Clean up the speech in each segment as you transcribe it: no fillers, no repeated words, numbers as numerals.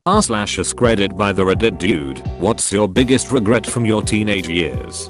r/AskReddit by the Reddit dude. What's your biggest regret from your teenage years?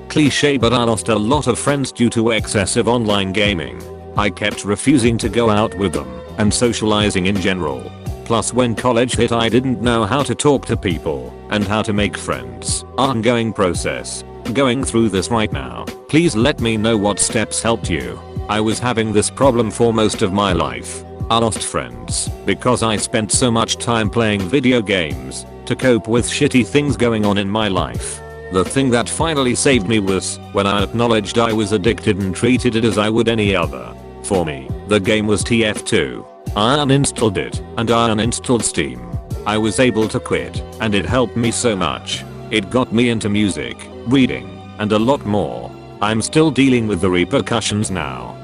Cliche, but I lost a lot of friends due to excessive online gaming. I kept refusing to go out with them and socializing in general. Plus when college hit I didn't know how to talk to people and how to make friends. Ongoing process. Going through this right now. Please let me know what steps helped you. I was having this problem for most of my life. I lost friends because I spent so much time playing video games to cope with shitty things going on in my life. The thing that finally saved me was when I acknowledged I was addicted and treated it as I would any other. For me, the game was TF2. I uninstalled it and I uninstalled Steam. I was able to quit and it helped me so much. It got me into music, reading, and a lot more. I'm still dealing with the repercussions now.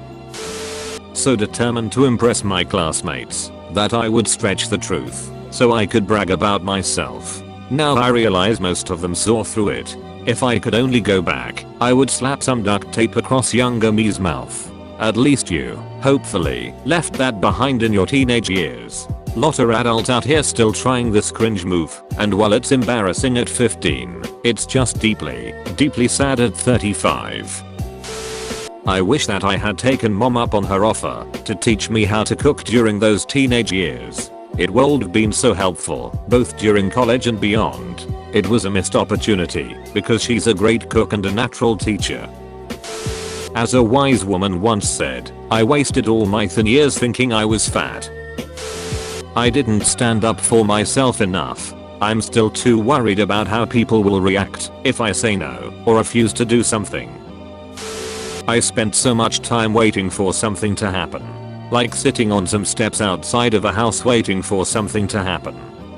So determined to impress my classmates that I would stretch the truth so I could brag about myself. Now I realize most of them saw through it. If I could only go back, I would slap some duct tape across younger me's mouth. At least you, hopefully, left that behind in your teenage years. Lotta adults out here still trying this cringe move, and while it's embarrassing at 15, it's just deeply, deeply sad at 35. I wish that I had taken mom up on her offer to teach me how to cook during those teenage years. It would have been so helpful, both during college and beyond. It was a missed opportunity, because she's a great cook and a natural teacher. As a wise woman once said, I wasted all my thin years thinking I was fat. I didn't stand up for myself enough. I'm still too worried about how people will react if I say no or refuse to do something. I spent so much time waiting for something to happen. Like sitting on some steps outside of a house waiting for something to happen.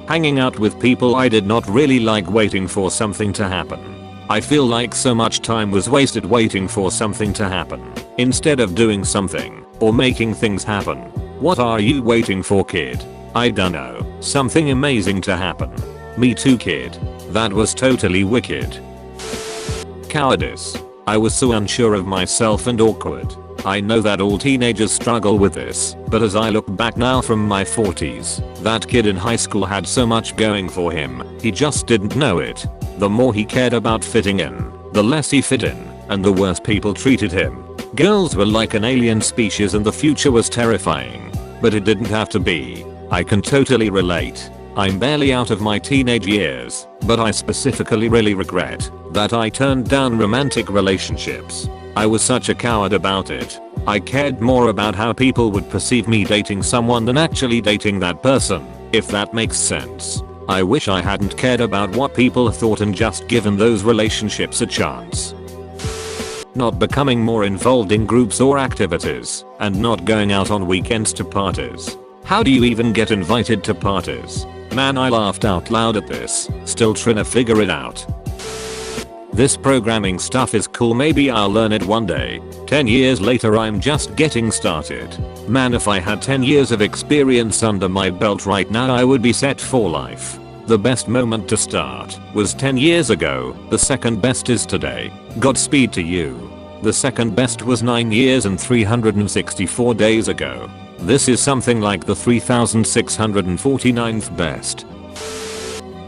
Hanging out with people I did not really like waiting for something to happen. I feel like so much time was wasted waiting for something to happen instead of doing something or making things happen. What are you waiting for, kid? I dunno, something amazing to happen. Me too, kid. That was totally wicked. Cowardice. I was so unsure of myself and awkward. I know that all teenagers struggle with this, but as I look back now from my 40s, that kid in high school had so much going for him, he just didn't know it. The more he cared about fitting in, the less he fit in, and the worse people treated him. Girls were like an alien species and the future was terrifying. But it didn't have to be. I can totally relate. I'm barely out of my teenage years, but I specifically really regret that I turned down romantic relationships. I was such a coward about it. I cared more about how people would perceive me dating someone than actually dating that person, if that makes sense. I wish I hadn't cared about what people thought and just given those relationships a chance. Not becoming more involved in groups or activities, and not going out on weekends to parties. How do you even get invited to parties? Man, I laughed out loud at this, still trying to figure it out. This programming stuff is cool, maybe I'll learn it one day. 10 years later I'm just getting started. Man, if I had 10 years of experience under my belt right now I would be set for life. The best moment to start was 10 years ago, the second best is today. Godspeed to you. The second best was 9 years and 364 days ago. This is something like the 3649th best.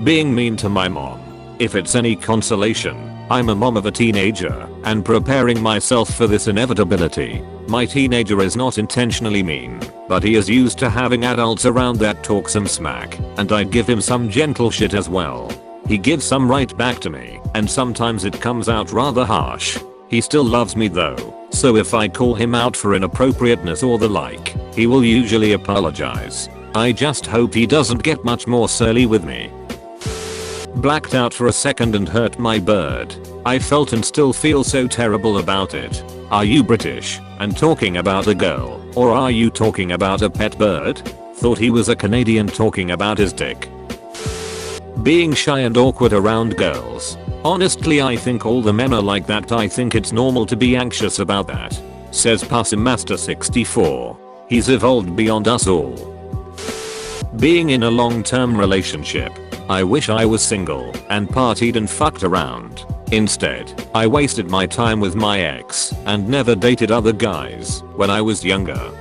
Being mean to my mom. If it's any consolation, I'm a mom of a teenager and preparing myself for this inevitability. My teenager is not intentionally mean, but he is used to having adults around that talk some smack, and I give him some gentle shit as well. He gives some right back to me, and sometimes it comes out rather harsh. He still loves me though, so if I call him out for inappropriateness or the like, he will usually apologize. I just hope he doesn't get much more surly with me. Blacked out for a second and hurt my bird. I felt and still feel so terrible about it. Are you British and talking about a girl, or are you talking about a pet bird? Thought he was a Canadian talking about his dick. Being shy and awkward around girls. Honestly, I think all the men are like that. I think it's normal to be anxious about that. Says Pussymaster64. He's evolved beyond us all. Being in a long-term relationship. I wish I was single and partied and fucked around. Instead, I wasted my time with my ex and never dated other guys when I was younger.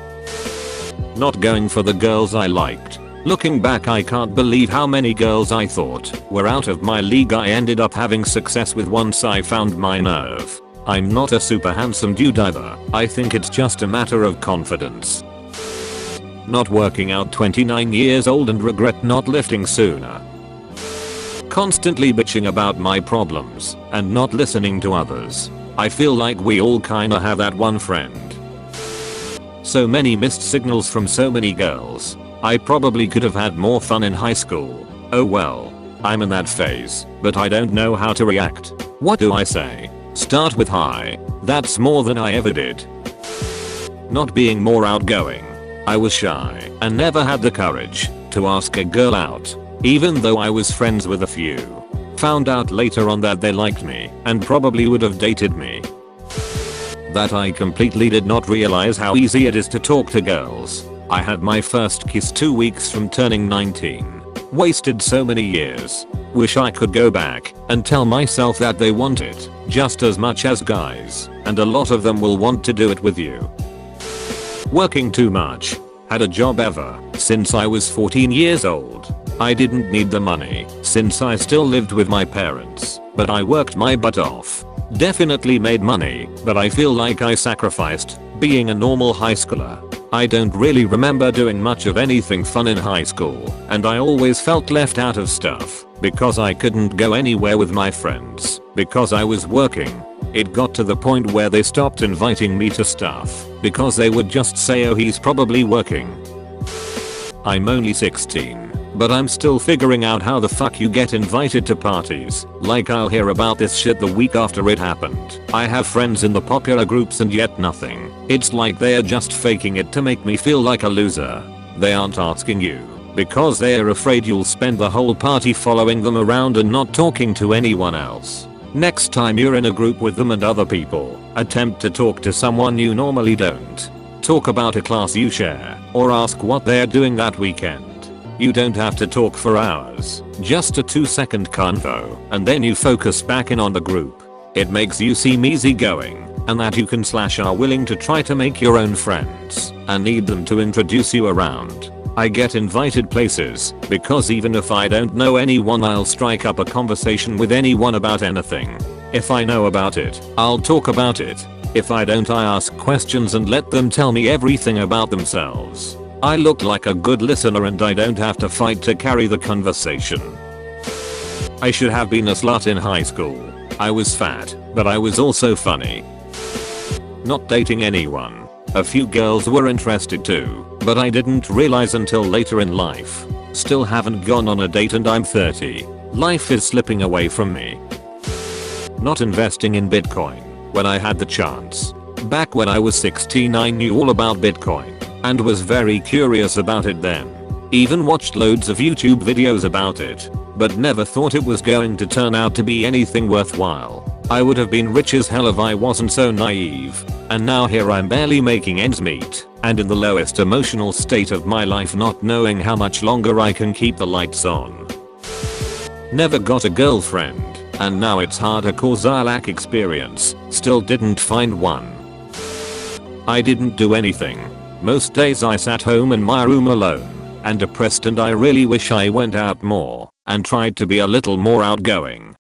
Not going for the girls I liked. Looking back, I can't believe how many girls I thought were out of my league I ended up having success with once I found my nerve. I'm not a super handsome dude either. I think it's just a matter of confidence. Not working out, 29 years old and regret not lifting sooner. Constantly bitching about my problems and not listening to others. I feel like we all kinda have that one friend. So many missed signals from so many girls. I probably could have had more fun in high school. Oh well. I'm in that phase, but I don't know how to react. What do I say? Start with hi. That's more than I ever did. Not being more outgoing. I was shy and never had the courage to ask a girl out, even though I was friends with a few. Found out later on that they liked me and probably would have dated me. That I completely did not realize how easy it is to talk to girls. I had my first kiss 2 weeks from turning 19. Wasted so many years. Wish I could go back and tell myself that they want it just as much as guys, and a lot of them will want to do it with you. Working too much. Had a job ever since I was 14 years old. I didn't need the money since I still lived with my parents, but I worked my butt off. Definitely made money, but I feel like I sacrificed being a normal high schooler. I don't really remember doing much of anything fun in high school, and I always felt left out of stuff because I couldn't go anywhere with my friends because I was working. It got to the point where they stopped inviting me to stuff because they would just say, oh, he's probably working. I'm only 16, but I'm still figuring out how the fuck you get invited to parties. Like, I'll hear about this shit the week after it happened. I have friends in the popular groups and yet nothing. It's like they're just faking it to make me feel like a loser. They aren't asking you because they're afraid you'll spend the whole party following them around and not talking to anyone else. Next time you're in a group with them and other people, attempt to talk to someone you normally don't. Talk about a class you share, or ask what they're doing that weekend. You don't have to talk for hours, just a 2-second convo, and then you focus back in on the group. It makes you seem easygoing, and that you can / are willing to try to make your own friends, and need them to introduce you around. I get invited places because even if I don't know anyone, I'll strike up a conversation with anyone about anything. If I know about it, I'll talk about it. If I don't, I ask questions and let them tell me everything about themselves. I look like a good listener and I don't have to fight to carry the conversation. I should have been a slut in high school. I was fat, but I was also funny. Not dating anyone. A few girls were interested too, but I didn't realize until later in life. Still haven't gone on a date and I'm 30. Life is slipping away from me. Not investing in Bitcoin when I had the chance. Back when I was 16, I knew all about Bitcoin and was very curious about it then. Even watched loads of YouTube videos about it, but never thought it was going to turn out to be anything worthwhile. I would have been rich as hell if I wasn't so naive. And now here I'm barely making ends meet, and in the lowest emotional state of my life, not knowing how much longer I can keep the lights on. Never got a girlfriend, and now it's harder cause I lack experience. Still didn't find one. I didn't do anything. Most days I sat home in my room alone and depressed, and I really wish I went out more and tried to be a little more outgoing.